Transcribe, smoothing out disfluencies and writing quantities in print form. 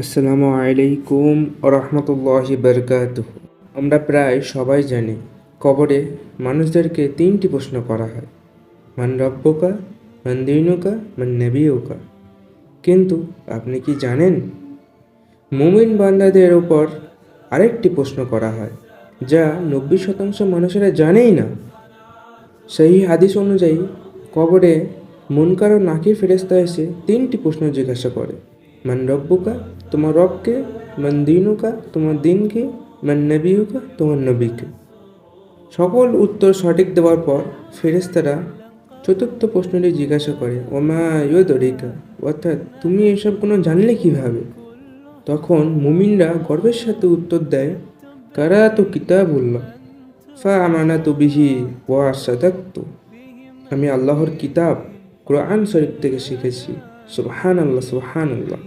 আসসালামু আলাইকুম রহমতুল্লাহি বারকাতুহু। আমরা প্রায় সবাই জানি কবরে মানুষদেরকে তিনটি প্রশ্ন করা হয়, মান রব্বুকা, মান দীনুকা, মান নবিয়ুকা। কিন্তু আপনি কি জানেন মুমিন বান্দাদের উপর আরেকটি প্রশ্ন করা হয় যা 90% মানুষেরা জানেই না। সেই হাদিস অনুযায়ী কবরে মুনকার ও নাকির ফেরেশতা এসে তিনটি প্রশ্ন জিজ্ঞাসা করে, মান রব্বুকা, তোমার রবকে, মান দিনুকা, তোমার দিনকে, মান নবিয়ুকা, তোমার নবীকে। সকল উত্তর সঠিক দেওয়ার পর ফেরেশতারা চতুর্থ প্রশ্নটি জিজ্ঞাসা করে, ওমা ইয়দরিকা, অর্থাৎ তুমি এসব কোনো জানলে কিভাবে? তখন মুমিনরা গর্বের সাথে উত্তর দেয়, কারাতু কিতাবুল্লাহ ফা আমানাতু বিহি ওয়া সাদাকতু। আমি আল্লাহর কিতাব কোরআন শরীফ থেকে শিখেছি। সুবহানাল্লাহ, সুবহানাল্লাহ।